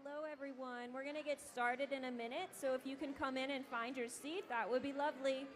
Hello, everyone. We're going to get started in a minute, so if you can come in and find your seat, that would be lovely.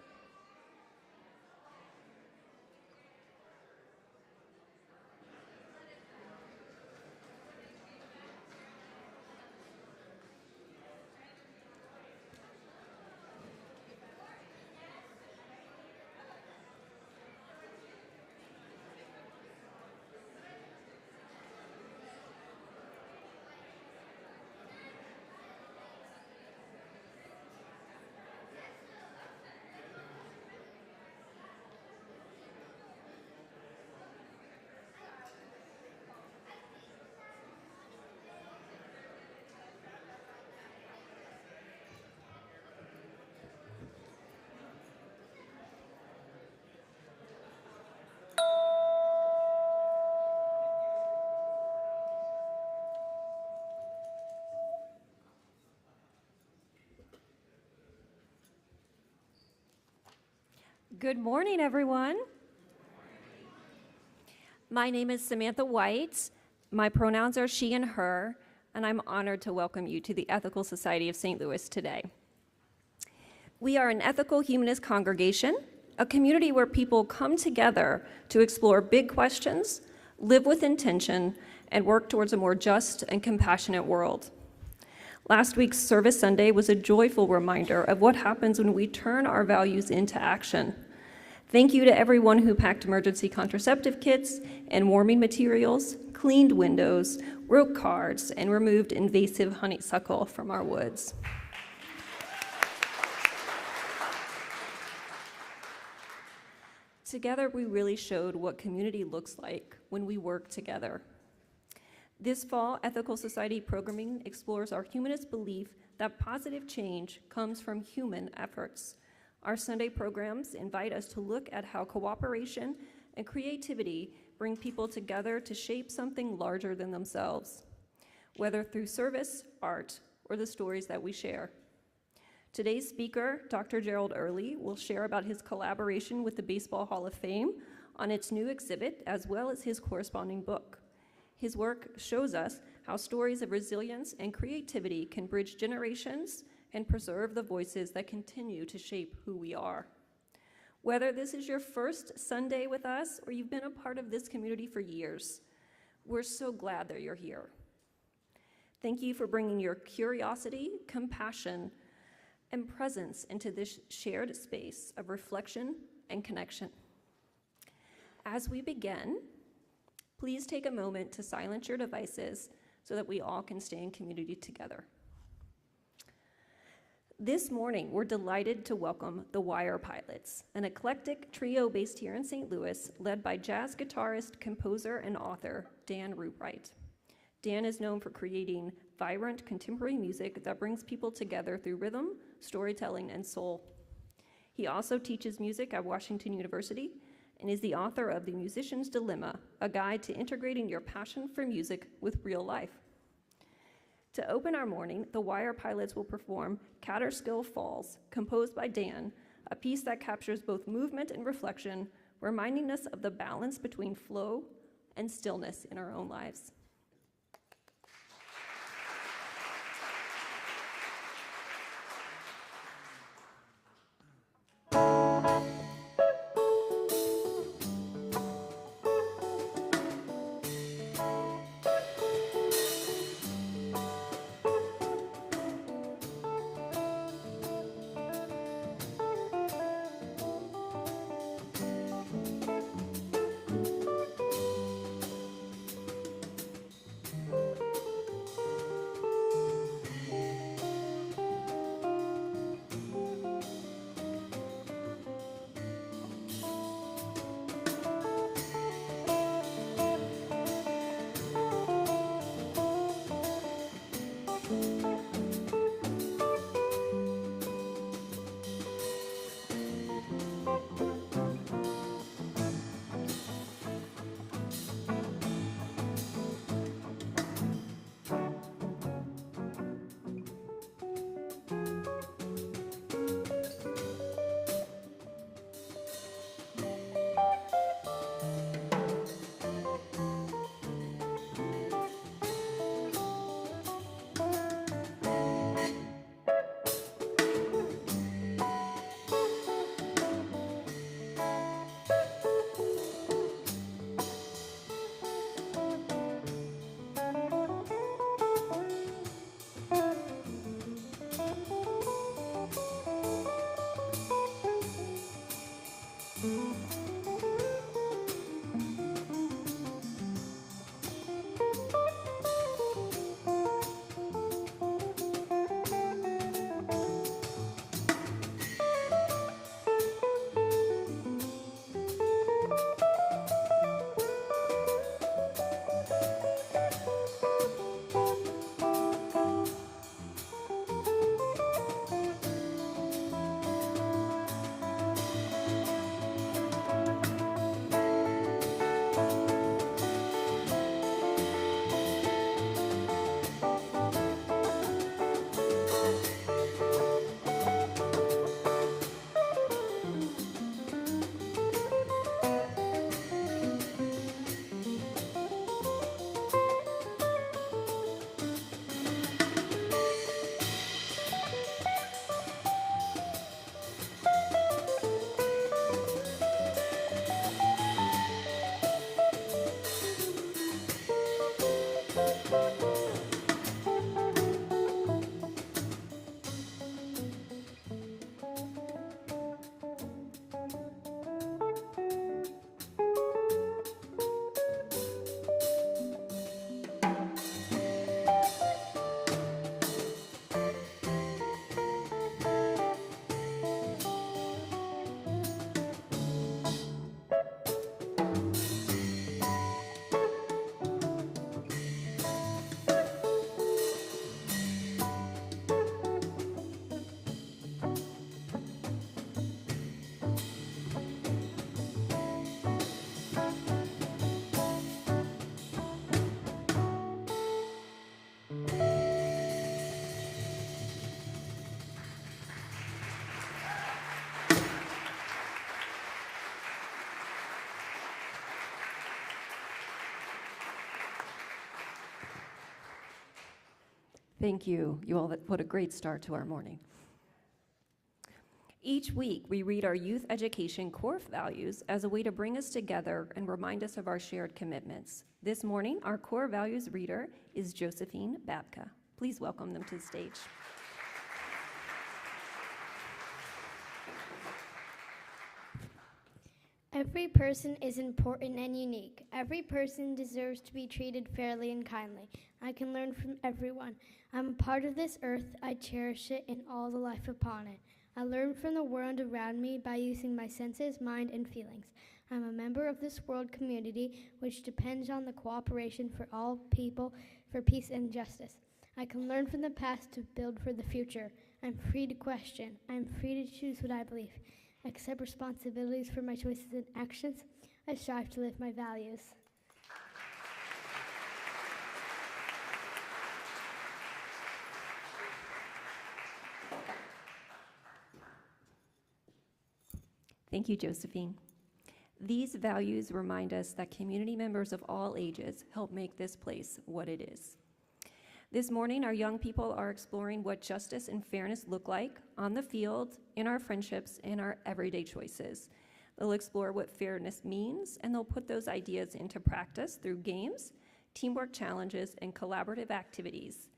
Good morning, everyone. My name is Samantha White. My pronouns are she and her, and I'm honored to welcome you to the Ethical Society of St. Louis today. We are an ethical humanist congregation, a community where people come together to explore big questions, live with intention, and work towards a more just and compassionate world. Last week's Service Sunday was a joyful reminder of what happens when we turn our values into action. Thank you to everyone who packed emergency contraceptive kits and warming materials, cleaned windows, wrote cards, and removed invasive honeysuckle from our woods. Together, we really showed what community looks like when we work together. This fall, Ethical Society programming explores our humanist belief that positive change comes from human efforts. Our Sunday programs invite us to look at how cooperation and creativity bring people together to shape something larger than themselves, whether through service, art, or the stories that we share. Today's speaker, Dr. Gerald Early, will share about his collaboration with the Baseball Hall of Fame on its new exhibit, as well as his corresponding book. His work shows us how stories of resilience and creativity can bridge generations and preserve the voices that continue to shape who we are. Whether this is your first Sunday with us or you've been a part of this community for years, we're so glad that you're here. Thank you for bringing your curiosity, compassion, and presence into this shared space of reflection and connection. As we begin, please take a moment to silence your devices so that we all can stay in community together. This morning, we're delighted to welcome the Wire Pilots, an eclectic trio based here in St. Louis, led by jazz guitarist, composer, and author Dan Rubright. Dan is known for creating vibrant contemporary music that brings people together through rhythm, storytelling, and soul. He also teaches music at Washington University and is the author of The Musician's Dilemma, a guide to integrating your passion for music with real life. To open our morning, the Wire Pilots will perform Catterskill Falls, composed by Dan, a piece that captures both movement and reflection, reminding us of the balance between flow and stillness in our own lives. Thank you. You all, what a great start to our morning. Each week, we read our youth education core values as a way to bring us together and remind us of our shared commitments. This morning, our core values reader is Josephine Babka. Please welcome them to the stage. Every person is important and unique. Every person deserves to be treated fairly and kindly. I can learn from everyone. I'm a part of this earth. I cherish it and all the life upon it. I learn from the world around me by using my senses, mind, and feelings. I'm a member of this world community which depends on the cooperation for all people for peace and justice. I can learn from the past to build for the future. I'm free to question. I'm free to choose what I believe. I accept responsibilities for my choices and actions. I strive to live my values. Thank you, Josephine. These values remind us that community members of all ages help make this place what it is. This morning, our young people are exploring what justice and fairness look like on the field, in our friendships, and our everyday choices. They'll explore what fairness means, and they'll put those ideas into practice through games, teamwork challenges, and collaborative activities.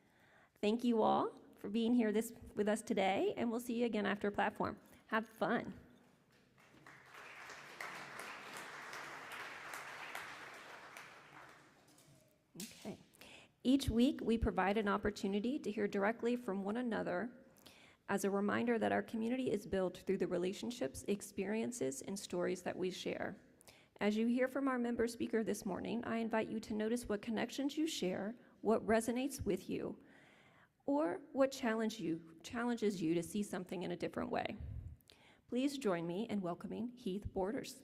Thank you all for being here with us today, and we'll see you again after platform. Have fun. Okay. Each week, we provide an opportunity to hear directly from one another as a reminder that our community is built through the relationships, experiences, and stories that we share. As you hear from our member speaker this morning, I invite you to notice what connections you share, what resonates with you, or what challenges you to see something in a different way. Please join me in welcoming Heath Borders.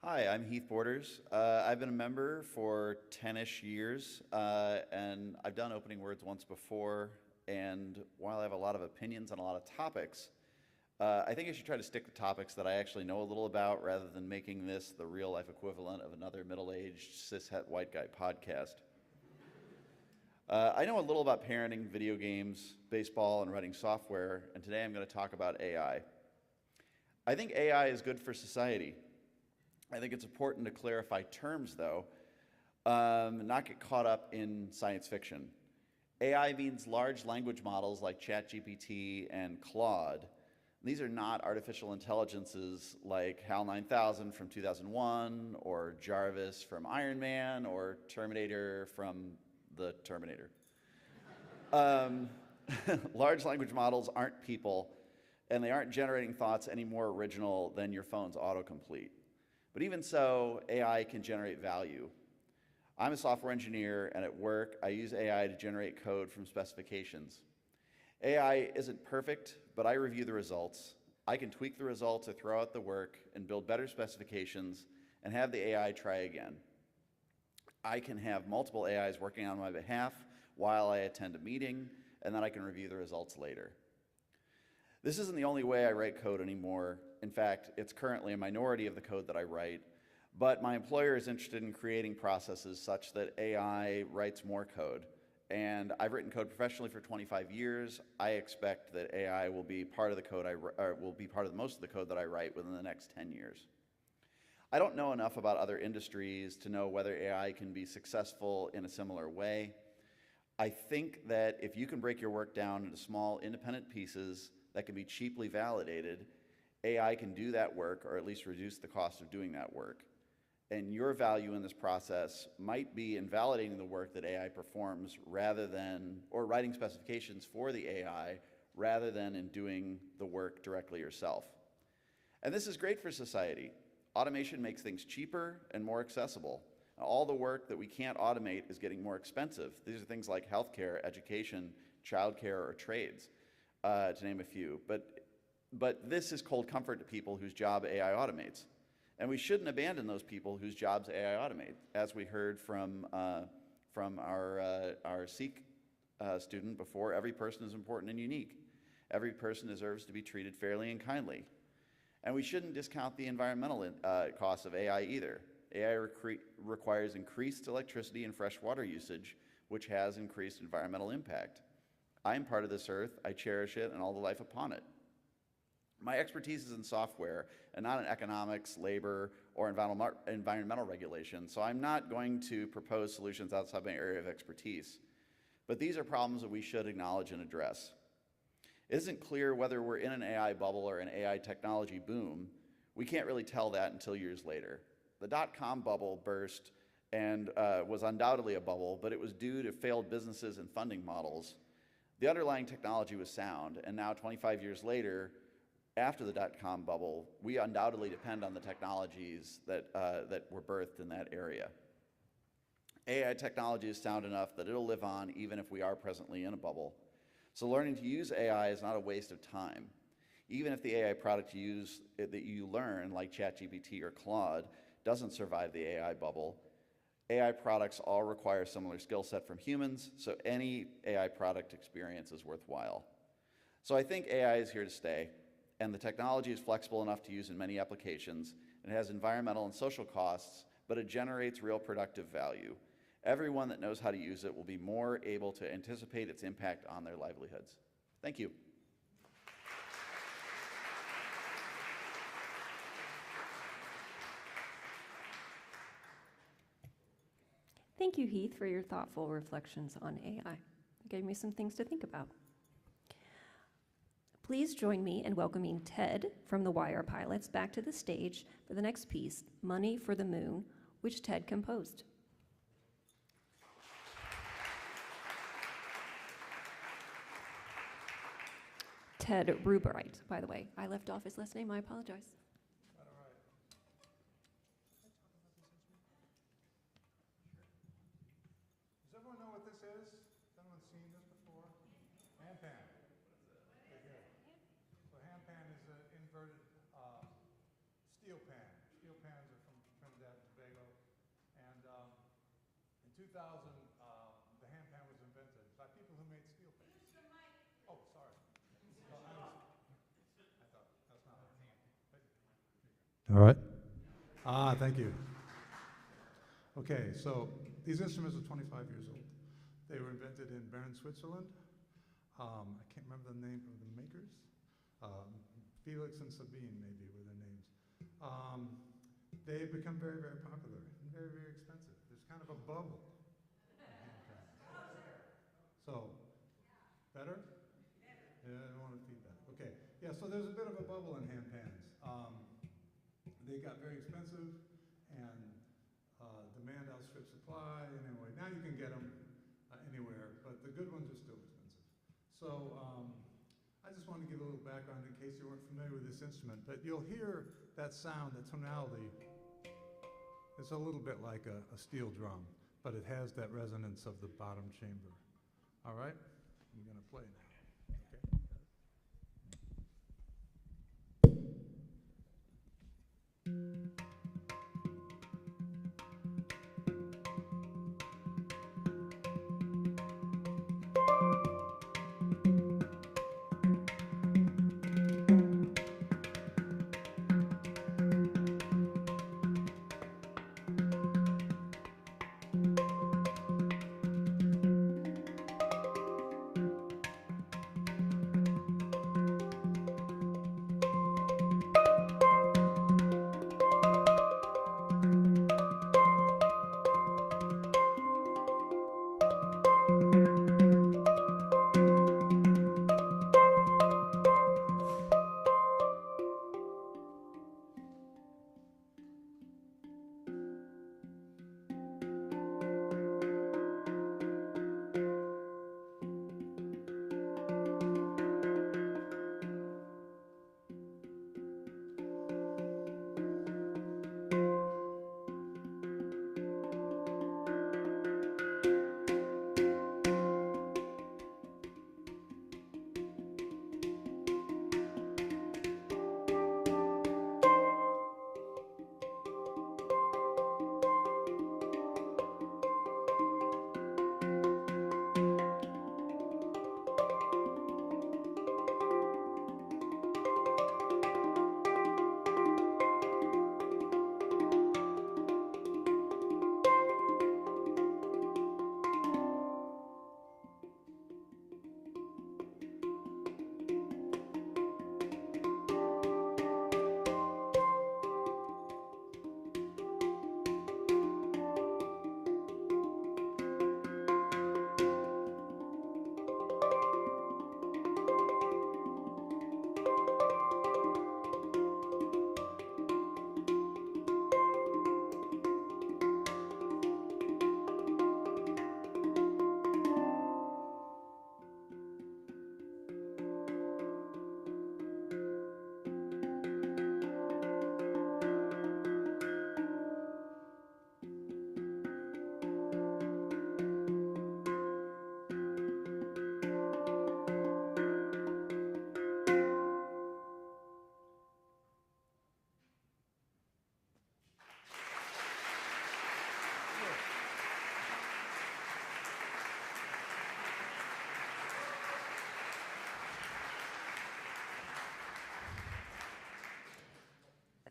Hi, I'm Heath Borders. I've been a member for 10-ish years, and I've done opening words once before, and while I have a lot of opinions on a lot of topics, I think I should try to stick to topics that I actually know a little about rather than making this the real-life equivalent of another middle-aged, cishet white guy podcast. I know a little about parenting, video games, baseball, and writing software, and today I'm going to talk about AI. I think AI is good for society. I think it's important to clarify terms, though. not get caught up in science fiction. AI means large language models like ChatGPT and Claude. These are not artificial intelligences like HAL 9000 from 2001, or Jarvis from Iron Man, or Terminator from the Terminator. Large language models aren't people, and they aren't generating thoughts any more original than your phone's autocomplete. But even so, AI can generate value. I'm a software engineer, and at work, I use AI to generate code from specifications. AI isn't perfect, but I review the results. I can tweak the results or throw out the work and build better specifications and have the AI try again. I can have multiple AIs working on my behalf while I attend a meeting, and then I can review the results later. This isn't the only way I write code anymore. In fact, it's currently a minority of the code that I write, but my employer is interested in creating processes such that AI writes more code. And I've written code professionally for 25 years. I expect that AI will be part of the code will be part of most of the code that I write within the next 10 years. I don't know enough about other industries to know whether AI can be successful in a similar way. I think that if you can break your work down into small, independent pieces that can be cheaply validated, AI can do that work, or at least reduce the cost of doing that work. And your value in this process might be in validating the work that AI performs rather than, or writing specifications for the AI, rather than in doing the work directly yourself. And this is great for society. Automation makes things cheaper and more accessible. All the work that we can't automate is getting more expensive. These are things like healthcare, education, childcare, or trades, to name a few. But this is cold comfort to people whose job AI automates. And we shouldn't abandon those people whose jobs AI automate. As we heard from our Seek student before, every person is important and unique. Every person deserves to be treated fairly and kindly. And we shouldn't discount the environmental costs of AI either. AI requires increased electricity and fresh water usage, which has increased environmental impact. I am part of this earth, I cherish it, and all the life upon it. My expertise is in software and not in economics, labor, or environmental regulation, so I'm not going to propose solutions outside my area of expertise. But these are problems that we should acknowledge and address. It isn't clear whether we're in an AI bubble or an AI technology boom. We can't really tell that until years later. The dot-com bubble burst and was undoubtedly a bubble, but it was due to failed businesses and funding models. The underlying technology was sound, and now 25 years later, after the dot-com bubble, we undoubtedly depend on the technologies that were birthed in that area. AI technology is sound enough that it'll live on even if we are presently in a bubble. So learning to use AI is not a waste of time. Even if the AI product that you learn, like ChatGPT or Claude, doesn't survive the AI bubble, AI products all require a similar skill set from humans, so any AI product experience is worthwhile. So I think AI is here to stay, and the technology is flexible enough to use in many applications. It has environmental and social costs, but it generates real productive value. Everyone that knows how to use it will be more able to anticipate its impact on their livelihoods. Thank you. Thank you, Heath, for your thoughtful reflections on AI. It gave me some things to think about. Please join me in welcoming Ted from the Wire Pilots back to the stage for the next piece, Money for the Moon, which Ted composed. Ted Rubright, by the way. I left off his last name, I apologize. Does everyone know what this is? Has anyone seen this before? Hand pan. Okay, good. So hand pan is an inverted steel pan. Steel pans are from Trinidad and Tobago. And in 2000, the hand pan was invented by people who made steel pans. Oh, sorry. No, I thought that's not a hand. All right. Thank you. Okay, so these instruments are 25 years old. They were invented in Bern, Switzerland. I can't remember the name of the makers. Felix and Sabine, maybe, were their names. They've become very, very popular and very, very expensive. There's kind of a bubble. So, better? Yeah, I don't want to feed that. Okay, yeah, so there's a bit of a bubble in hand pans. They got very expensive, and demand outstripped supply, and anyway, now you can get them anywhere, but the good ones are still expensive. So I just wanted to give a little background in case you weren't familiar with this instrument, but you'll hear that sound, that tonality. It's a little bit like a steel drum, but it has that resonance of the bottom chamber. All right, I'm gonna play now.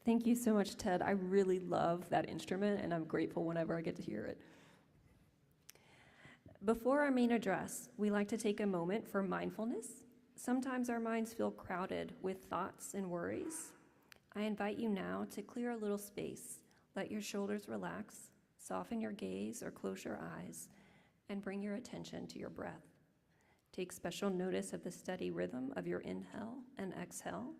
Thank you so much, Ted. I really love that instrument, and I'm grateful whenever I get to hear it. Before our main address, we like to take a moment for mindfulness. Sometimes our minds feel crowded with thoughts and worries. I invite you now to clear a little space. Let your shoulders relax, soften your gaze or close your eyes, and bring your attention to your breath. Take special notice of the steady rhythm of your inhale and exhale.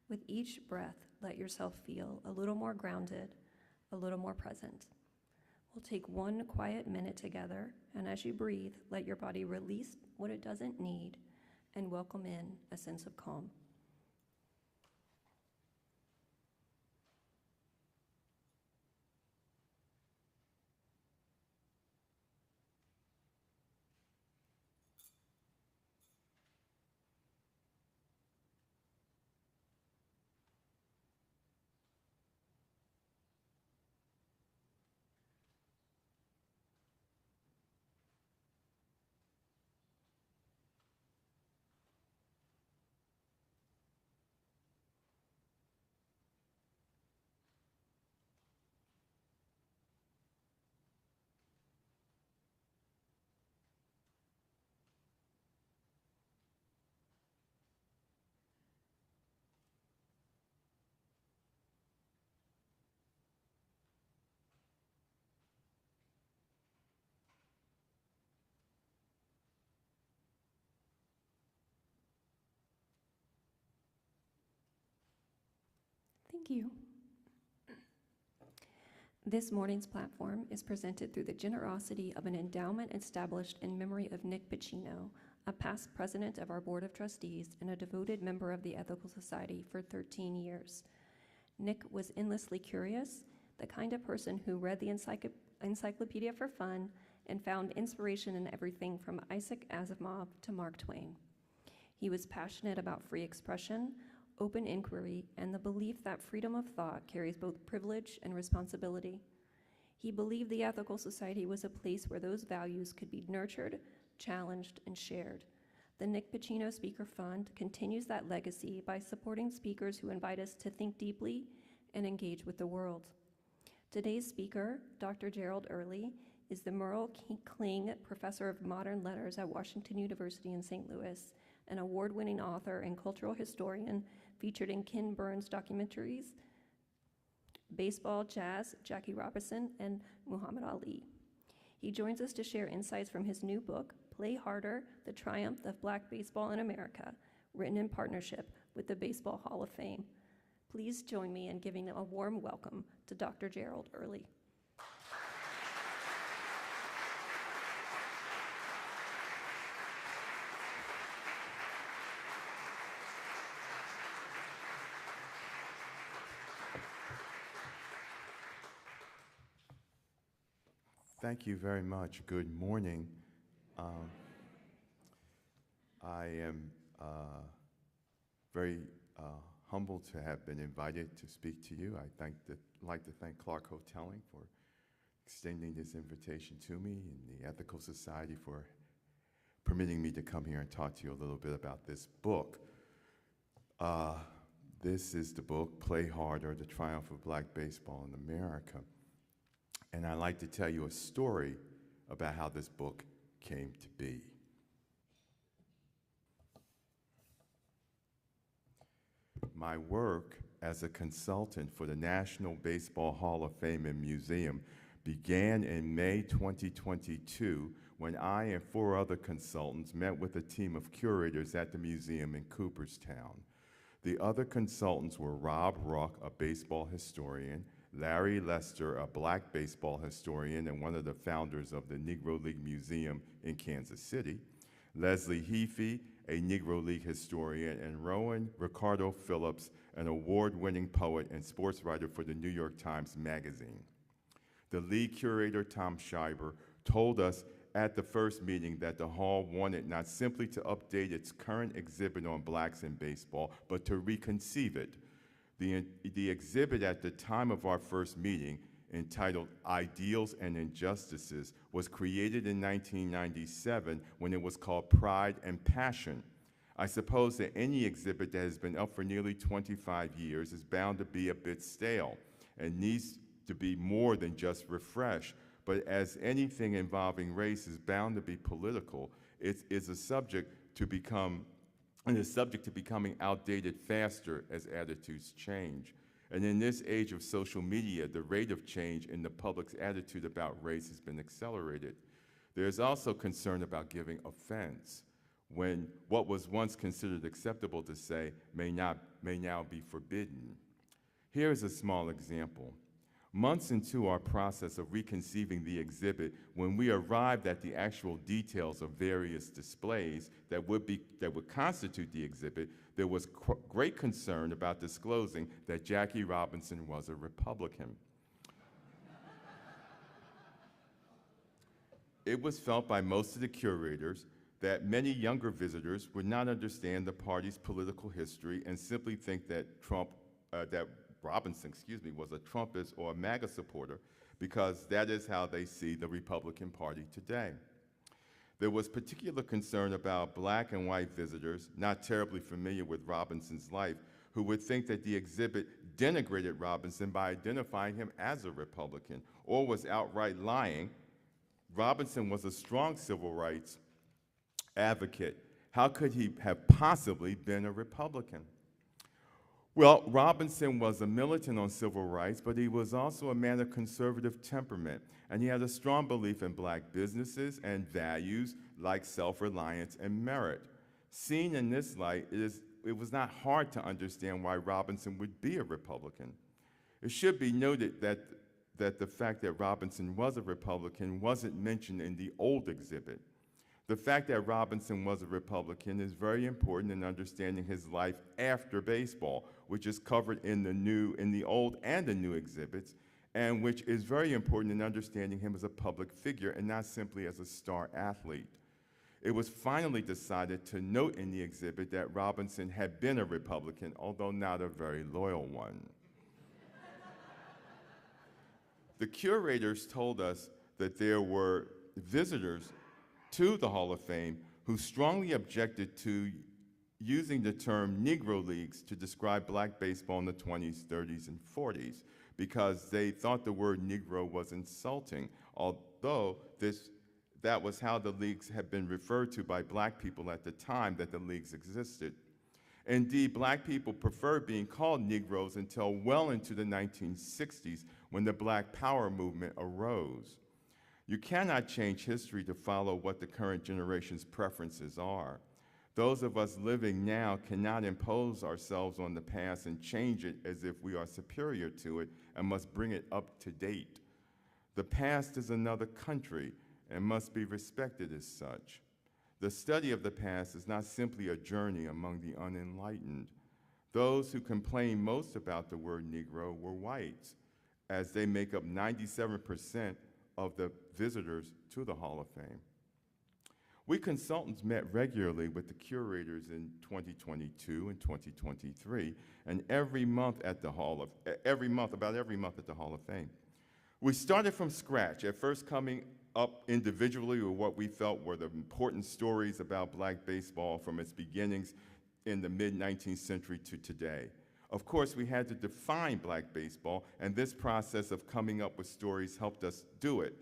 With each breath, let yourself feel a little more grounded, a little more present. We'll take one quiet minute together, and as you breathe, let your body release what it doesn't need and welcome in a sense of calm. Thank you. This morning's platform is presented through the generosity of an endowment established in memory of Nick Pacino, a past president of our Board of Trustees and a devoted member of the Ethical Society for 13 years. Nick was endlessly curious, the kind of person who read the encyclopedia for fun and found inspiration in everything from Isaac Asimov to Mark Twain. He was passionate about free expression, open inquiry, and the belief that freedom of thought carries both privilege and responsibility. He believed the Ethical Society was a place where those values could be nurtured, challenged, and shared. The Nick Pacino Speaker Fund continues that legacy by supporting speakers who invite us to think deeply and engage with the world. Today's speaker, Dr. Gerald Early, is the Merle Kling Professor of Modern Letters at Washington University in St. Louis, an award-winning author and cultural historian featured in Ken Burns' documentaries, Baseball, Jazz, Jackie Robinson, and Muhammad Ali. He joins us to share insights from his new book, Play Harder, The Triumph of Black Baseball in America, written in partnership with the Baseball Hall of Fame. Please join me in giving a warm welcome to Dr. Gerald Early. Thank you very much. Good morning. I am very humbled to have been invited to speak to you. I'd like to thank Clark Hoteling for extending this invitation to me and the Ethical Society for permitting me to come here and talk to you a little bit about this book. This is the book, Play Harder, The Triumph of Black Baseball in America. And I'd like to tell you a story about how this book came to be. My work as a consultant for the National Baseball Hall of Fame and Museum began in May 2022 when I and 4 other consultants met with a team of curators at the museum in Cooperstown. The other consultants were Rob Ruck, a baseball historian, Larry Lester, a black baseball historian and one of the founders of the Negro League Museum in Kansas City, Leslie Heafy, a Negro League historian, and Rowan Ricardo Phillips, an award-winning poet and sports writer for the New York Times Magazine. The league curator, Tom Schreiber, told us at the first meeting that the hall wanted not simply to update its current exhibit on blacks in baseball, but to reconceive it. The exhibit at the time of our first meeting, entitled Ideals and Injustices, was created in 1997 when it was called Pride and Passion. I suppose that any exhibit that has been up for nearly 25 years is bound to be a bit stale and needs to be more than just refreshed. But as anything involving race is bound to be political, it is subject to becoming outdated faster as attitudes change. And in this age of social media, the rate of change in the public's attitude about race has been accelerated. There is also concern about giving offense, when what was once considered acceptable to say may now be forbidden. Here is a small example. Months into our process of reconceiving the exhibit, when we arrived at the actual details of various displays that would constitute the exhibit, there was great concern about disclosing that Jackie Robinson was a Republican. It was felt by most of the curators that many younger visitors would not understand the party's political history and simply think that Robinson was a Trumpist or a MAGA supporter, because that is how they see the Republican Party today. There was particular concern about black and white visitors not terribly familiar with Robinson's life, who would think that the exhibit denigrated Robinson by identifying him as a Republican, or was outright lying. Robinson was a strong civil rights advocate. How could he have possibly been a Republican? Well, Robinson was a militant on civil rights, but he was also a man of conservative temperament, and he had a strong belief in black businesses and values like self-reliance and merit. Seen in this light, it is it was not hard to understand why Robinson would be a Republican. It should be noted that the fact that Robinson was a Republican wasn't mentioned in the old exhibit. The fact that Robinson was a Republican is very important in understanding his life after baseball, which is covered in the old and the new exhibits, and which is very important in understanding him as a public figure and not simply as a star athlete. It was finally decided to note in the exhibit that Robinson had been a Republican, although not a very loyal one. The curators told us that there were visitors to the Hall of Fame who strongly objected to using the term Negro Leagues to describe black baseball in the 20s, 30s, and 40s because they thought the word Negro was insulting, although that was how the leagues had been referred to by black people at the time that the leagues existed. Indeed, black people preferred being called Negroes until well into the 1960s when the Black Power movement arose. You cannot change history to follow what the current generation's preferences are. Those of us living now cannot impose ourselves on the past and change it as if we are superior to it and must bring it up to date. The past is another country and must be respected as such. The study of the past is not simply a journey among the unenlightened. Those who complain most about the word Negro were whites, as they make up 97% of the visitors to the Hall of Fame. We consultants met regularly with the curators in 2022 and 2023, and about every month at the Hall of Fame. We started from scratch, at first coming up individually with what we felt were the important stories about black baseball from its beginnings in the mid-19th century to today. Of course, we had to define black baseball, and this process of coming up with stories helped us do it.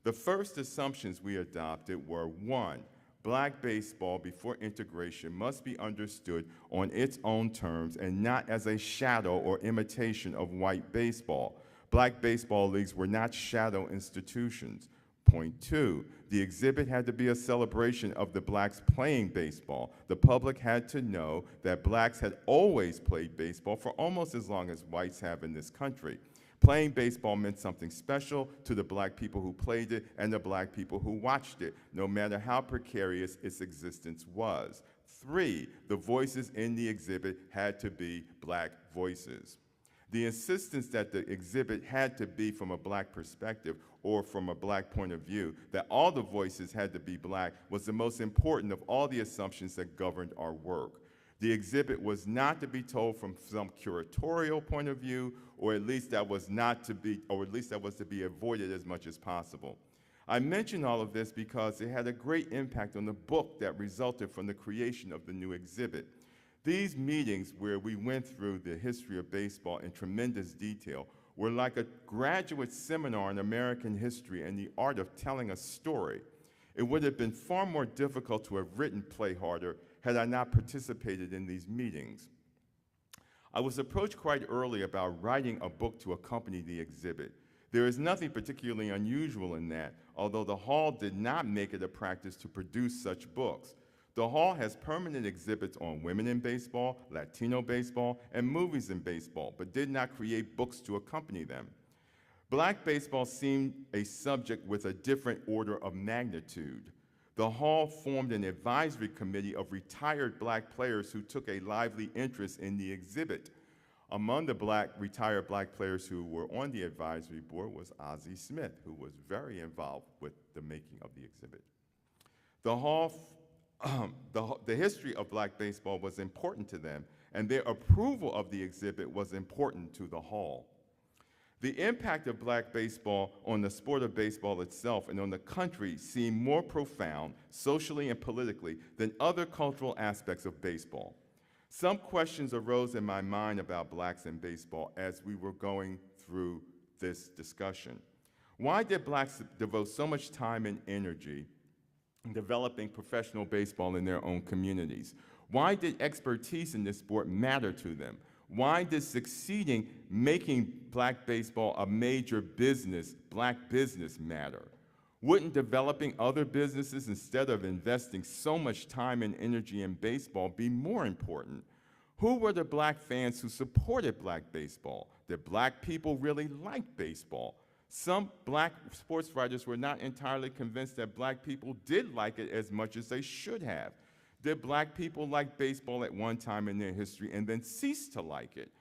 The first assumptions we adopted were, 1, black baseball before integration must be understood on its own terms and not as a shadow or imitation of white baseball. Black baseball leagues were not shadow institutions. Point 2, the exhibit had to be a celebration of the blacks playing baseball. The public had to know that blacks had always played baseball for almost as long as whites have in this country. Playing baseball meant something special to the black people who played it and the black people who watched it, no matter how precarious its existence was. 3, the voices in the exhibit had to be black voices. The insistence that the exhibit had to be from a black perspective or from a black point of view, that all the voices had to be black, was the most important of all the assumptions that governed our work. The exhibit was not to be told from some curatorial point of view, or at least that was to be avoided as much as possible. I mention all of this because it had a great impact on the book that resulted from the creation of the new exhibit. These meetings, where we went through the history of baseball in tremendous detail, were like a graduate seminar in American history and the art of telling a story. It would have been far more difficult to have written Play Harder had I not participated in these meetings. I was approached quite early about writing a book to accompany the exhibit. There is nothing particularly unusual in that, although the Hall did not make it a practice to produce such books. The Hall has permanent exhibits on women in baseball, Latino baseball, and movies in baseball, but did not create books to accompany them. Black baseball seemed a subject with a different order of magnitude. The Hall formed an advisory committee of retired black players who took a lively interest in the exhibit. Among the retired black players who were on the advisory board was Ozzie Smith, who was very involved with the making of the exhibit. The history of black baseball was important to them, and their approval of the exhibit was important to the Hall. The impact of black baseball on the sport of baseball itself and on the country seemed more profound, socially and politically, than other cultural aspects of baseball. Some questions arose in my mind about blacks in baseball as we were going through this discussion. Why did blacks devote so much time and energy in developing professional baseball in their own communities? Why did expertise in this sport matter to them? Why did succeeding, making black baseball a major business, black business, matter? Wouldn't developing other businesses instead of investing so much time and energy in baseball be more important? Who were the black fans who supported black baseball? Did black people really like baseball? Some black sports writers were not entirely convinced that black people did like it as much as they should have. Did black people like baseball at one time in their history and then cease to like it?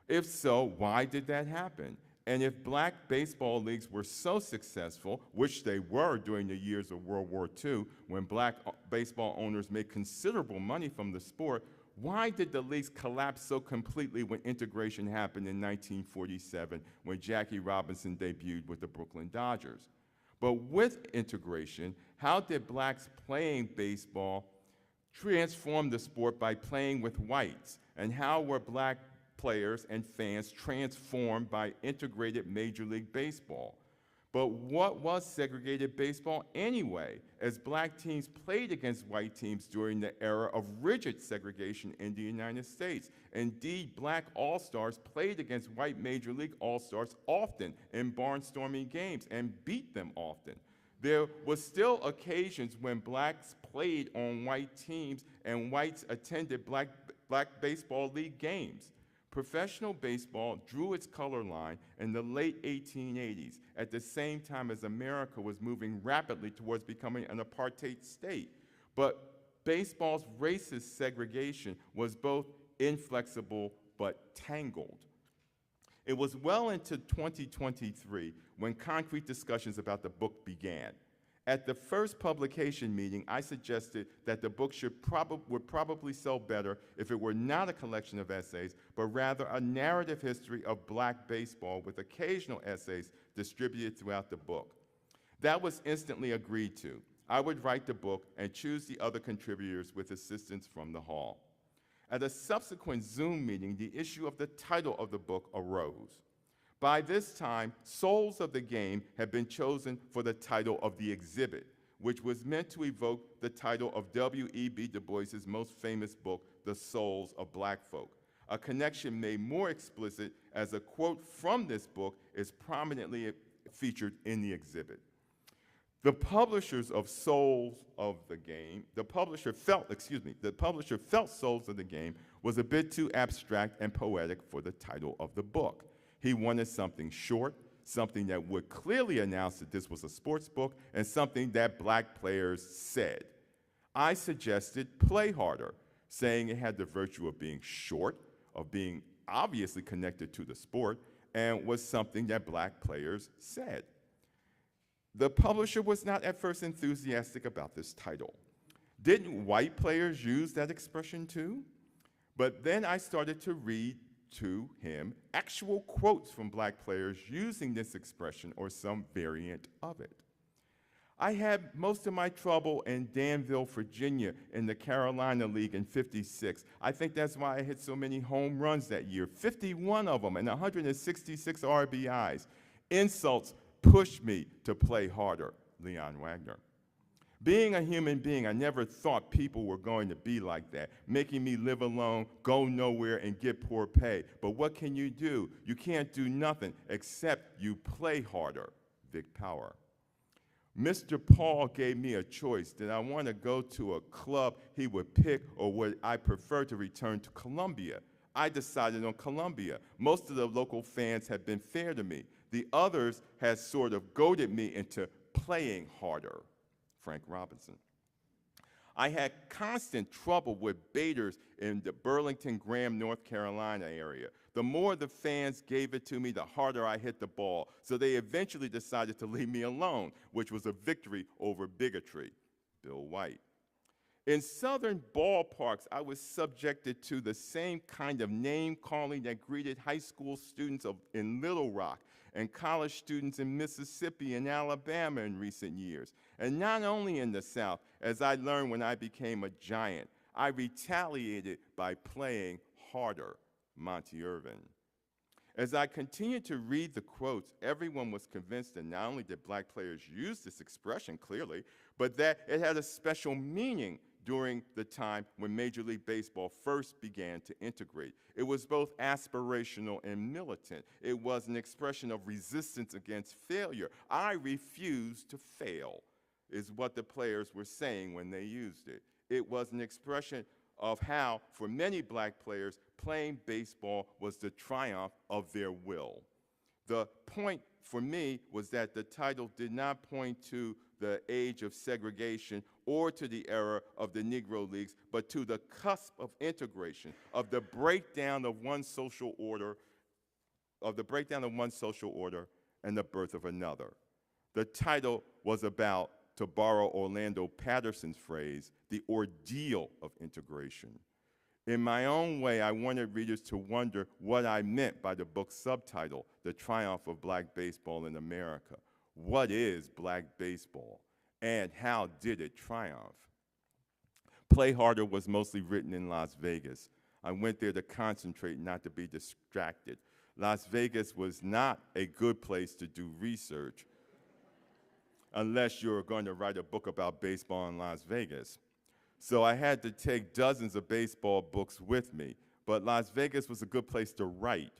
If so, why did that happen? And if black baseball leagues were so successful, which they were during the years of World War II, when black baseball owners made considerable money from the sport, why did the leagues collapse so completely when integration happened in 1947, when Jackie Robinson debuted with the Brooklyn Dodgers? But with integration, how did blacks playing baseball transform the sport by playing with whites? And how were black players and fans transformed by integrated Major League Baseball? But what was segregated baseball anyway, as black teams played against white teams during the era of rigid segregation in the United States? Indeed, black all-stars played against white Major League all-stars often in barnstorming games and beat them often. There was still occasions when blacks played on white teams and whites attended black baseball league games. Professional baseball drew its color line in the late 1880s, at the same time as America was moving rapidly towards becoming an apartheid state. But baseball's racist segregation was both inflexible but tangled. It was well into 2023 when concrete discussions about the book began. At the first publication meeting, I suggested that the book would probably sell better if it were not a collection of essays, but rather a narrative history of black baseball with occasional essays distributed throughout the book. That was instantly agreed to. I would write the book and choose the other contributors with assistance from the hall. At a subsequent Zoom meeting, the issue of the title of the book arose. By this time, Souls of the Game had been chosen for the title of the exhibit, which was meant to evoke the title of W.E.B. Du Bois's most famous book, The Souls of Black Folk, a connection made more explicit as a quote from this book is prominently featured in the exhibit. The publishers of Souls of the Game, the publisher felt Souls of the Game was a bit too abstract and poetic for the title of the book. He wanted something short, something that would clearly announce that this was a sports book, and something that black players said. I suggested Play Harder, saying it had the virtue of being short, of being obviously connected to the sport, and was something that black players said. The publisher was not at first enthusiastic about this title. Didn't white players use that expression too? But then I started to read to him actual quotes from black players using this expression or some variant of it. I had most of my trouble in Danville, Virginia in the Carolina League in '56. I think that's why I hit so many home runs that year, 51 of them and 166 RBIs. Insults pushed me to play harder, Leon Wagner. Being a human being, I never thought people were going to be like that, making me live alone, go nowhere, and get poor pay. But what can you do? You can't do nothing except you play harder, Vic Power. Mr. Paul gave me a choice. Did I want to go to a club he would pick, or would I prefer to return to Columbia? I decided on Columbia. Most of the local fans had been fair to me. The others had sort of goaded me into playing harder. Frank Robinson. I had constant trouble with baiters in the Burlington, Graham, North Carolina area. The more the fans gave it to me, the harder I hit the ball. So they eventually decided to leave me alone, which was a victory over bigotry. Bill White. In southern ballparks, I was subjected to the same kind of name-calling that greeted high school students in Little Rock and college students in Mississippi and Alabama in recent years. And not only in the South, as I learned when I became a giant, I retaliated by playing harder, Monty Irvin. As I continued to read the quotes, everyone was convinced that not only did black players use this expression clearly, but that it had a special meaning during the time when Major League Baseball first began to integrate. It was both aspirational and militant. It was an expression of resistance against failure. I refuse to fail, is what the players were saying when they used it. It was an expression of how, for many black players, playing baseball was the triumph of their will. The point for me was that the title did not point to the age of segregation or to the era of the Negro Leagues, but to the cusp of integration, of the breakdown of one social order, and the birth of another. The title was about, to borrow Orlando Patterson's phrase, the ordeal of integration. In my own way, I wanted readers to wonder what I meant by the book's subtitle, The Triumph of Black Baseball in America. What is black baseball, and how did it triumph? Play Harder was mostly written in Las Vegas. I went there to concentrate, not to be distracted. Las Vegas was not a good place to do research unless you're going to write a book about baseball in Las Vegas. So I had to take dozens of baseball books with me, but Las Vegas was a good place to write.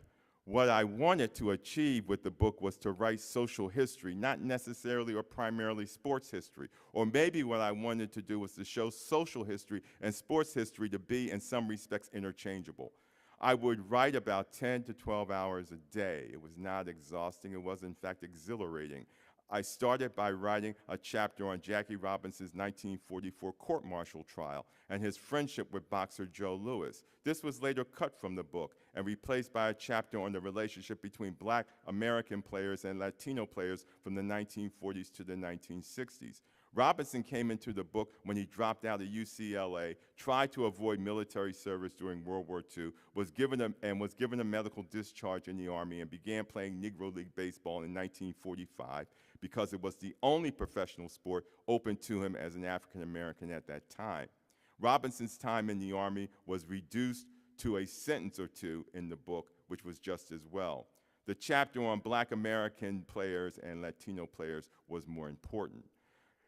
What I wanted to achieve with the book was to write social history, not necessarily or primarily sports history. Or maybe what I wanted to do was to show social history and sports history to be, in some respects, interchangeable. I would write about 10 to 12 hours a day. It was not exhausting. It was, in fact, exhilarating. I started by writing a chapter on Jackie Robinson's 1944 court-martial trial and his friendship with boxer Joe Louis. This was later cut from the book and replaced by a chapter on the relationship between black American players and Latino players from the 1940s to the 1960s. Robinson came into the book when he dropped out of UCLA, tried to avoid military service during World War II, was given a medical discharge in the Army, and began playing Negro League baseball in 1945 because it was the only professional sport open to him as an African American at that time. Robinson's time in the Army was reduced to a sentence or two in the book, which was just as well. The chapter on black American players and Latino players was more important.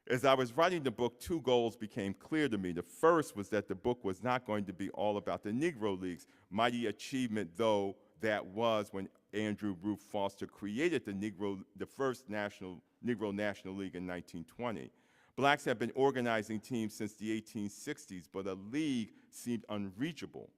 As I was writing the book, two goals became clear to me. The first was that the book was not going to be all about the Negro Leagues, mighty achievement though that was when Andrew Ruth Foster created the first Negro National League in 1920. Blacks had been organizing teams since the 1860s, but a league seemed unreachable.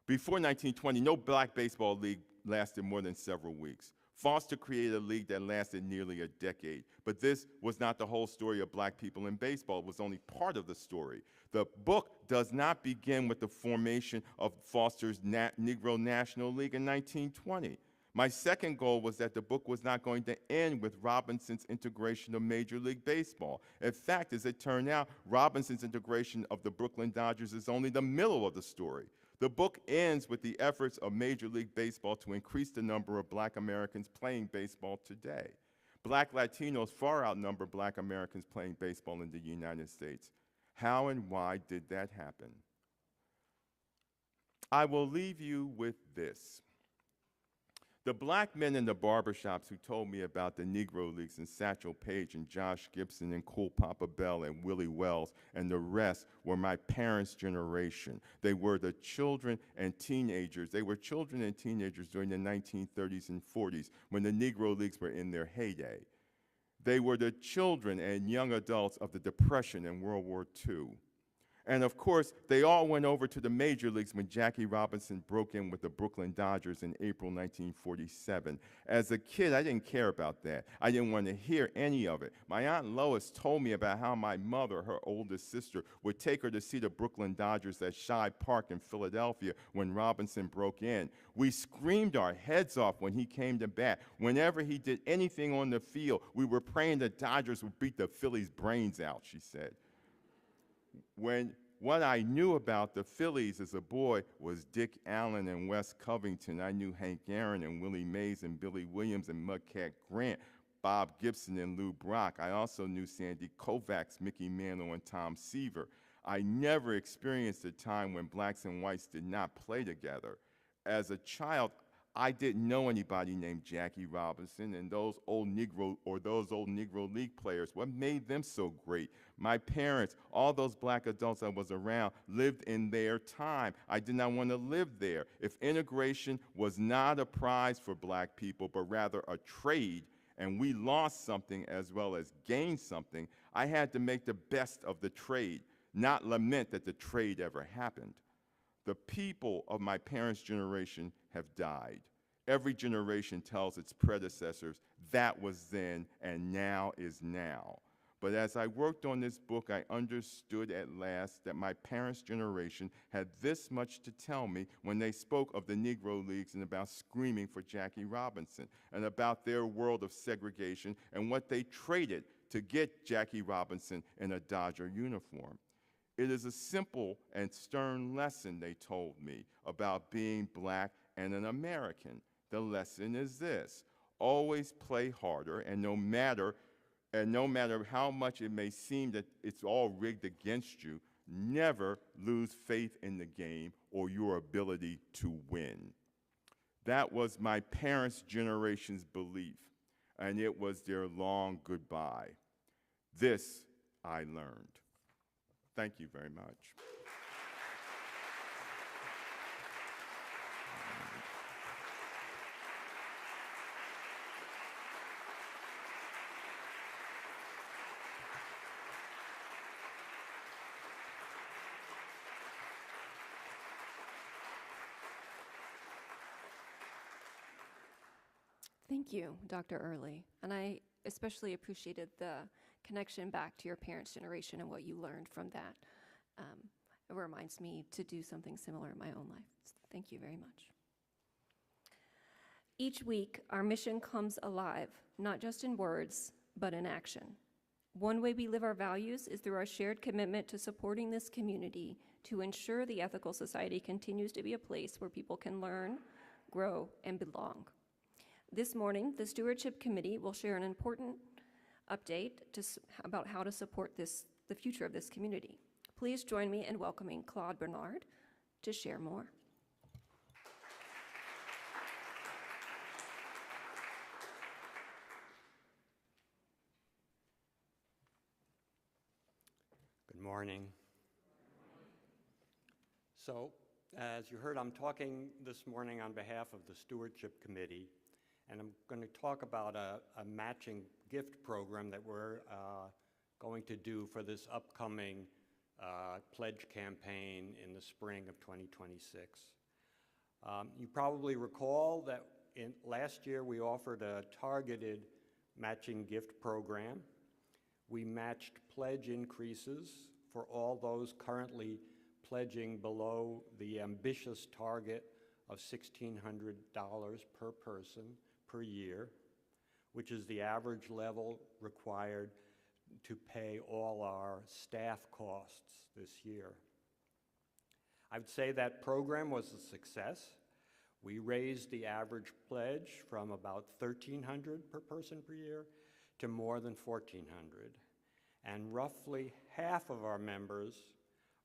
Before 1920, no black baseball league lasted more than several weeks. Foster created a league that lasted nearly a decade, but this was not the whole story of black people in baseball. It was only part of the story. The book does not begin with the formation of Foster's Negro National League in 1920. My second goal was that the book was not going to end with Robinson's integration of Major League Baseball. In fact, as it turned out, Robinson's integration of the Brooklyn Dodgers is only the middle of the story. The book ends with the efforts of Major League Baseball to increase the number of black Americans playing baseball today. Black Latinos far outnumber black Americans playing baseball in the United States. How and why did that happen? I will leave you with this. The black men in the barbershops who told me about the Negro Leagues and Satchel Paige and Josh Gibson and Cool Papa Bell and Willie Wells and the rest were my parents' generation. They were the children and teenagers. They were children and teenagers during the 1930s and 40s when the Negro Leagues were in their heyday. They were the children and young adults of the Depression and World War II. And of course, they all went over to the major leagues when Jackie Robinson broke in with the Brooklyn Dodgers in April 1947. As a kid, I didn't care about that. I didn't want to hear any of it. My Aunt Lois told me about how my mother, her oldest sister, would take her to see the Brooklyn Dodgers at Shibe Park in Philadelphia when Robinson broke in. We screamed our heads off when he came to bat. Whenever he did anything on the field, we were praying the Dodgers would beat the Phillies' brains out, she said. What I knew about the Phillies as a boy was Dick Allen and Wes Covington. I knew Hank Aaron and Willie Mays and Billy Williams and Mudcat Grant, Bob Gibson and Lou Brock. I also knew Sandy Koufax, Mickey Mantle, and Tom Seaver. I never experienced a time when blacks and whites did not play together. As a child, I didn't know anybody named Jackie Robinson and those old Negro League players. What made them so great? My parents, all those black adults I was around, lived in their time. I did not want to live there. If integration was not a prize for black people, but rather a trade, and we lost something as well as gained something, I had to make the best of the trade, not lament that the trade ever happened. The people of my parents' generation have died. Every generation tells its predecessors, that was then and now is now. But as I worked on this book, I understood at last that my parents' generation had this much to tell me when they spoke of the Negro Leagues and about screaming for Jackie Robinson, and about their world of segregation and what they traded to get Jackie Robinson in a Dodger uniform. It is a simple and stern lesson, they told me, about being black and an American. The lesson is this: always play harder, and no matter how much it may seem that it's all rigged against you, never lose faith in the game or your ability to win. That was my parents' generation's belief, and it was their long goodbye. This I learned. Thank you very much. Thank you, Dr. Early. And I especially appreciated the connection back to your parents' generation and what you learned from that. It reminds me to do something similar in my own life. So thank you very much. Each week, our mission comes alive, not just in words, but in action. One way we live our values is through our shared commitment to supporting this community to ensure the Ethical Society continues to be a place where people can learn, grow, and belong. This morning, the Stewardship Committee will share an important update about how to support the future of this community. Please join me in welcoming Claude Bernard to share more. Good morning. So, as you heard, I'm talking this morning on behalf of the Stewardship Committee, and I'm going to talk about a matching gift program that we're going to do for this upcoming pledge campaign in the spring of 2026. You probably recall that last year we offered a targeted matching gift program. We matched pledge increases for all those currently pledging below the ambitious target of $1,600 per person per year, which is the average level required to pay all our staff costs this year. I would say that program was a success. We raised the average pledge from about $1,300 per person per year to more than $1,400. And roughly half of our members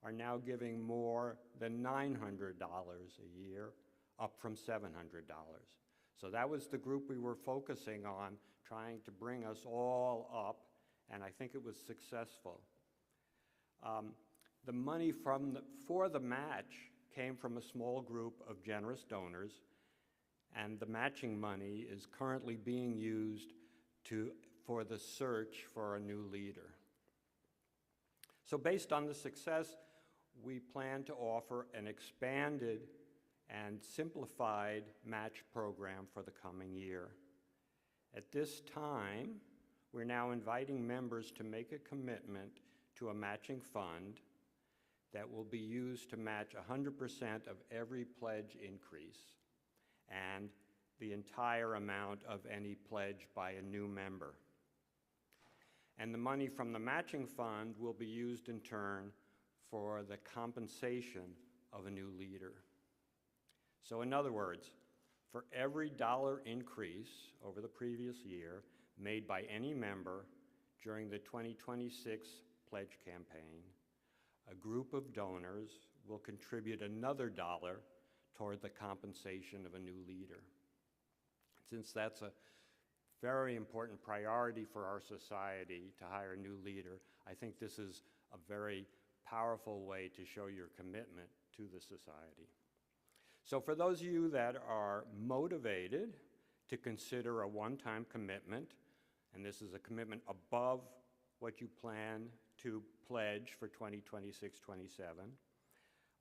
are now giving more than $900 a year, up from $700. So that was the group we were focusing on, trying to bring us all up, and I think it was successful. The money for the match came from a small group of generous donors, and the matching money is currently being used for the search for a new leader. So based on the success, we plan to offer an expanded and simplified match program for the coming year. At this time, we're now inviting members to make a commitment to a matching fund that will be used to match 100% of every pledge increase and the entire amount of any pledge by a new member. And the money from the matching fund will be used in turn for the compensation of a new leader. So in other words, for every dollar increase over the previous year made by any member during the 2026 pledge campaign, a group of donors will contribute another dollar toward the compensation of a new leader. Since that's a very important priority for our society to hire a new leader, I think this is a very powerful way to show your commitment to the society. So for those of you that are motivated to consider a one-time commitment, and this is a commitment above what you plan to pledge for 2026-27,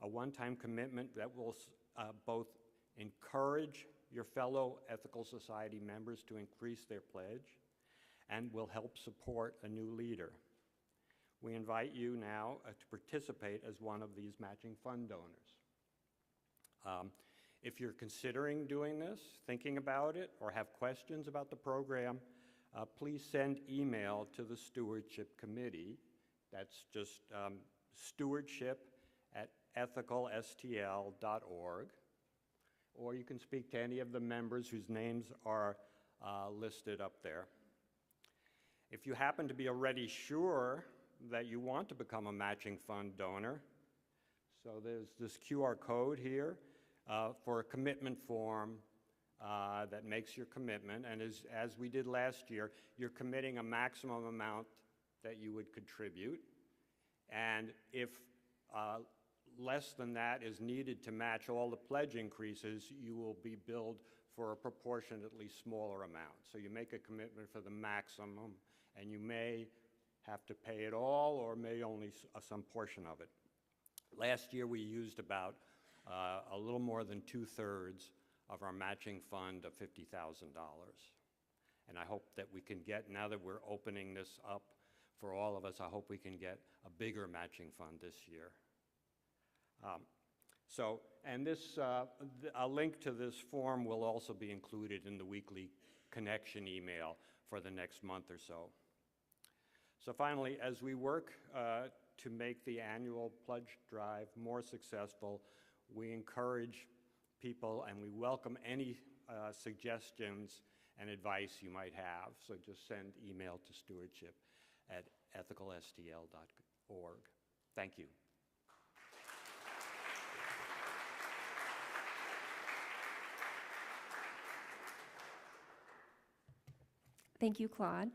a one-time commitment that will both encourage your fellow Ethical Society members to increase their pledge and will help support a new leader. We invite you now to participate as one of these matching fund donors. If you're considering doing this, thinking about it, or have questions about the program, please send email to the Stewardship Committee. That's just stewardship@ethicalstl.org. Or you can speak to any of the members whose names are listed up there. If you happen to be already sure that you want to become a matching fund donor, so there's this QR code here for a commitment form that makes your commitment, and as we did last year, you're committing a maximum amount that you would contribute, and if less than that is needed to match all the pledge increases, you will be billed for a proportionately smaller amount. So you make a commitment for the maximum, and you may have to pay it all or may only some portion of it. Last year we used about a little more than 2/3 of our matching fund of $50,000. And I hope that we can get, now that we're opening this up for all of us, I hope we can get a bigger matching fund this year. And this, a link to this form will also be included in the weekly connection email for the next month or so. So finally, as we work to make the annual pledge drive more successful, we encourage people and we welcome any suggestions and advice you might have. So just send email to stewardship@ethicalstl.org. Thank you. Thank you, Claude.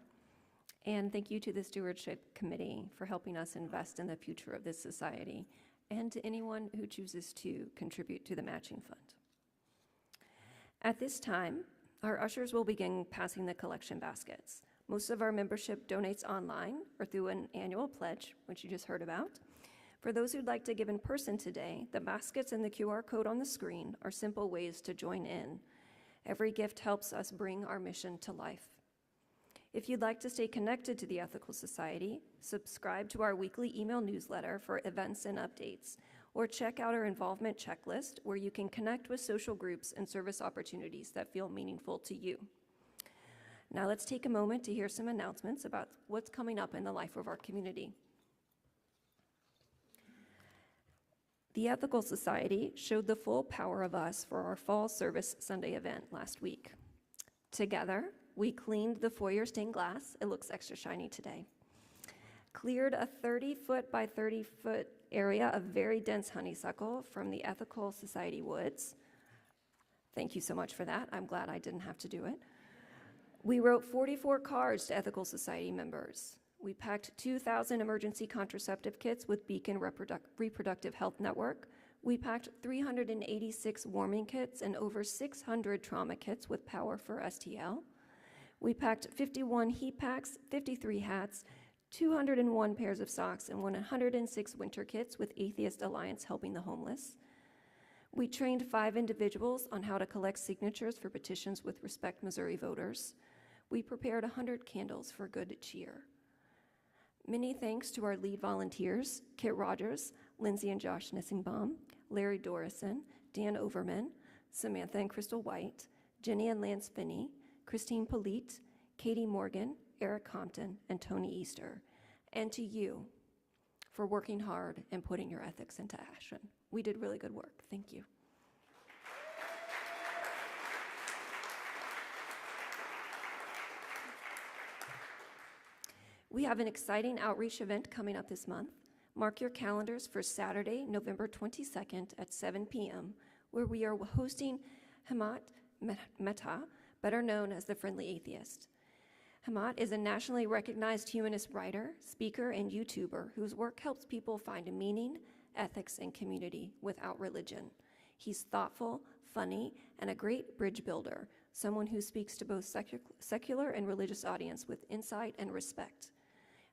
And thank you to the Stewardship Committee for helping us invest in the future of this society, and to anyone who chooses to contribute to the matching fund. At this time, our ushers will begin passing the collection baskets. Most of our membership donates online or through an annual pledge, which you just heard about. For those who'd like to give in person today, the baskets and the QR code on the screen are simple ways to join in. Every gift helps us bring our mission to life. If you'd like to stay connected to the Ethical Society, subscribe to our weekly email newsletter for events and updates, or check out our involvement checklist where you can connect with social groups and service opportunities that feel meaningful to you. Now let's take a moment to hear some announcements about what's coming up in the life of our community. The Ethical Society showed the full power of us for our Fall Service Sunday event last week. Together, we cleaned the foyer stained glass. It looks extra shiny today. Cleared a 30-foot by 30-foot area of very dense honeysuckle from the Ethical Society woods. Thank you so much for that. I'm glad I didn't have to do it. We wrote 44 cards to Ethical Society members. We packed 2,000 emergency contraceptive kits with Beacon Reproductive Health Network. We packed 386 warming kits and over 600 trauma kits with Power for STL. We packed 51 heat packs, 53 hats, 201 pairs of socks, and 106 winter kits with Atheist Alliance Helping the Homeless. We trained 5 individuals on how to collect signatures for petitions with Respect Missouri voters. We prepared 100 candles for good cheer. Many thanks to our lead volunteers, Kit Rogers, Lindsay and Josh Nissingbaum, Larry Dorison, Dan Overman, Samantha and Crystal White, Jenny and Lance Finney, Christine Polite, Katie Morgan, Eric Compton, and Tony Easter, and to you for working hard and putting your ethics into action. We did really good work. Thank you. We have an exciting outreach event coming up this month. Mark your calendars for Saturday, November 22nd at 7 p.m., where we are hosting Hamat Mehta, better known as the Friendly Atheist. Hamat is a nationally recognized humanist writer, speaker, and YouTuber whose work helps people find meaning, ethics, and community without religion. He's thoughtful, funny, and a great bridge builder someone who speaks to both secular and religious audience with insight and respect.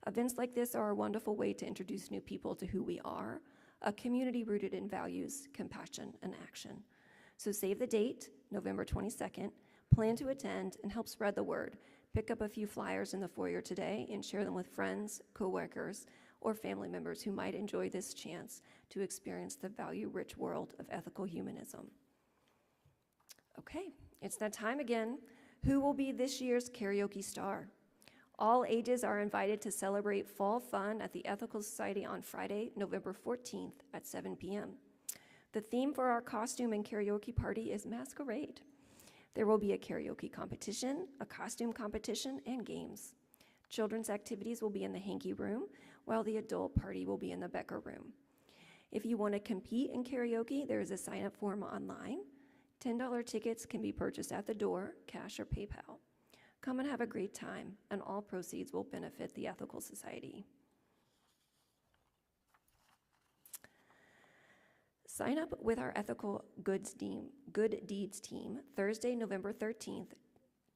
Events like this are a wonderful way to introduce new people to who we are, a community rooted in values, compassion, and action. So save the date, November 22nd, plan to attend, and help spread the word. Pick up a few flyers in the foyer today and share them with friends, coworkers, or family members who might enjoy this chance to experience the value-rich world of ethical humanism. Okay, it's that time again. Who will be this year's karaoke star? All ages are invited to celebrate fall fun at the Ethical Society on Friday, November 14th at 7 p.m. The theme for our costume and karaoke party is masquerade. There will be a karaoke competition, a costume competition, and games. Children's activities will be in the Hanky Room, while the adult party will be in the Becker Room. If you want to compete in karaoke, there is a sign-up form online. $10 tickets can be purchased at the door, cash or PayPal. Come and have a great time, and all proceeds will benefit the Ethical Society. Sign up with our Ethical Good Deeds team Thursday, November 13th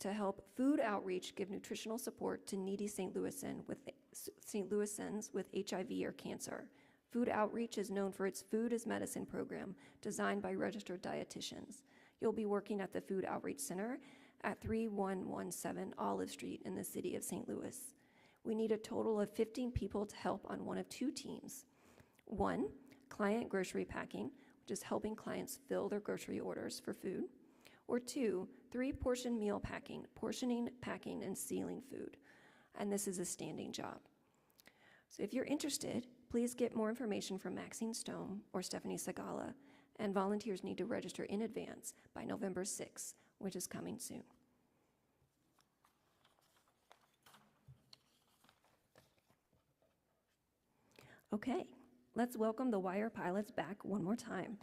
to help Food Outreach give nutritional support to needy St. Louisans with HIV or cancer. Food Outreach is known for its Food as Medicine program designed by registered dietitians. You'll be working at the Food Outreach Center at 3117 Olive Street in the city of St. Louis. We need a total of 15 people to help on one of two teams. 1, client grocery packing, which is helping clients fill their grocery orders for food. Or 2, 3-portion meal packing, portioning, packing, and sealing food. And this is a standing job. So if you're interested, please get more information from Maxine Stone or Stephanie Sagala, and volunteers need to register in advance by November 6th, which is coming soon. Okay, let's welcome the Wire Pilots back one more time.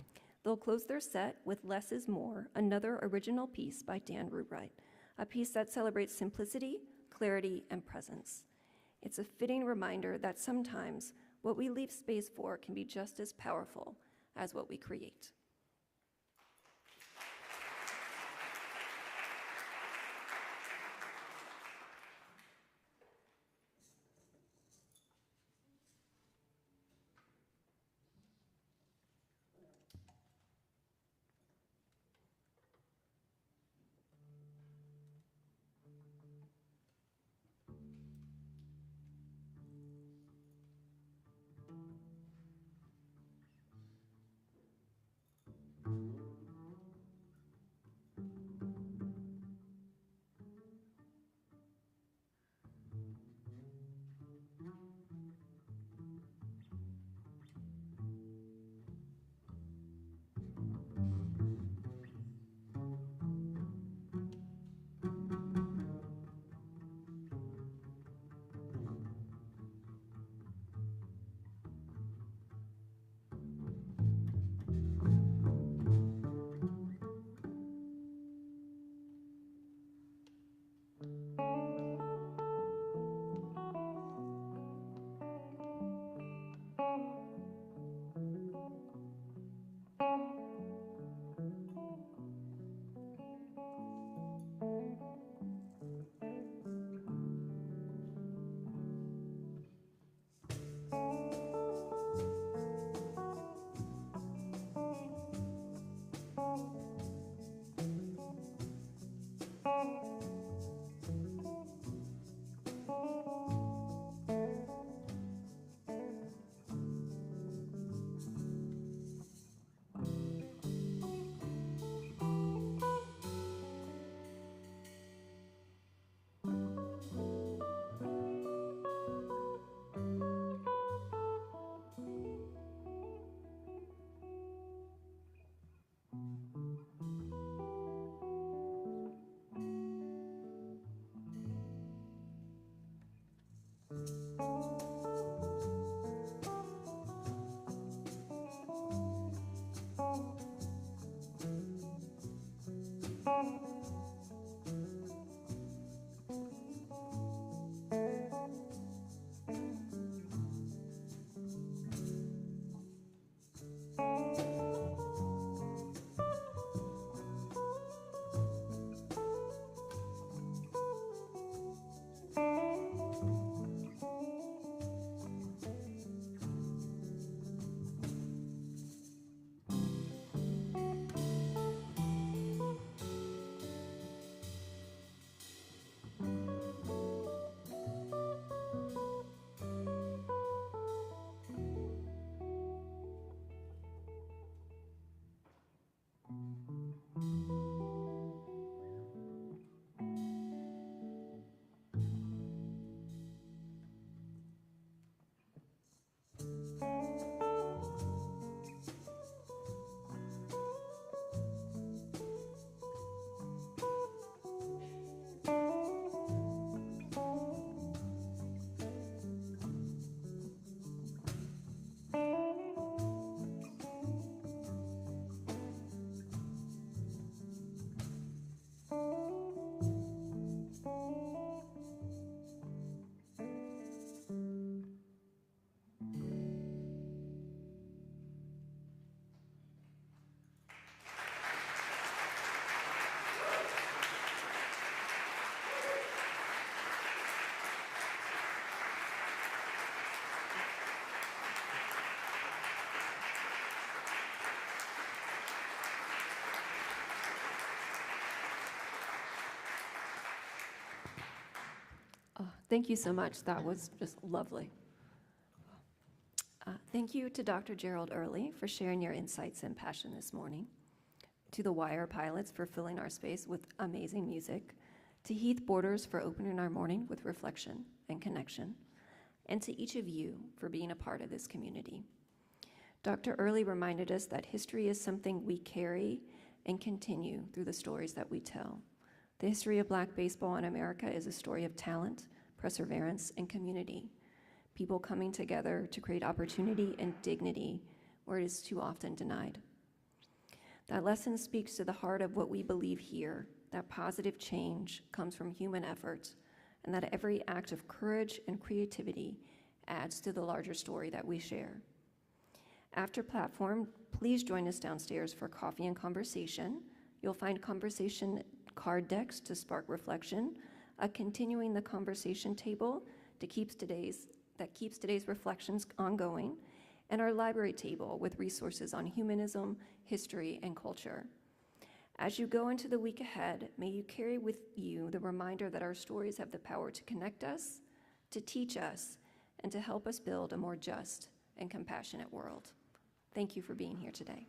They'll close their set with Less is More, another original piece by Dan Rubright, a piece that celebrates simplicity, clarity, and presence. It's a fitting reminder that sometimes what we leave space for can be just as powerful as what we create. Thank you so much. That was just lovely. Thank you to Dr. Gerald Early for sharing your insights and passion this morning, to the Wire Pilots for filling our space with amazing music, to Heath Borders for opening our morning with reflection and connection, and to each of you for being a part of this community. Dr. Early reminded us that history is something we carry and continue through the stories that we tell. The history of Black baseball in America is a story of talent, perseverance, and community. People coming together to create opportunity and dignity where it is too often denied. That lesson speaks to the heart of what we believe here, that positive change comes from human effort, and that every act of courage and creativity adds to the larger story that we share. After platform, please join us downstairs for coffee and conversation. You'll find conversation card decks to spark reflection, a continuing the conversation table that keeps today's reflections ongoing, and our library table with resources on humanism, history, and culture. As you go into the week ahead, may you carry with you the reminder that our stories have the power to connect us, to teach us, and to help us build a more just and compassionate world. Thank you for being here today.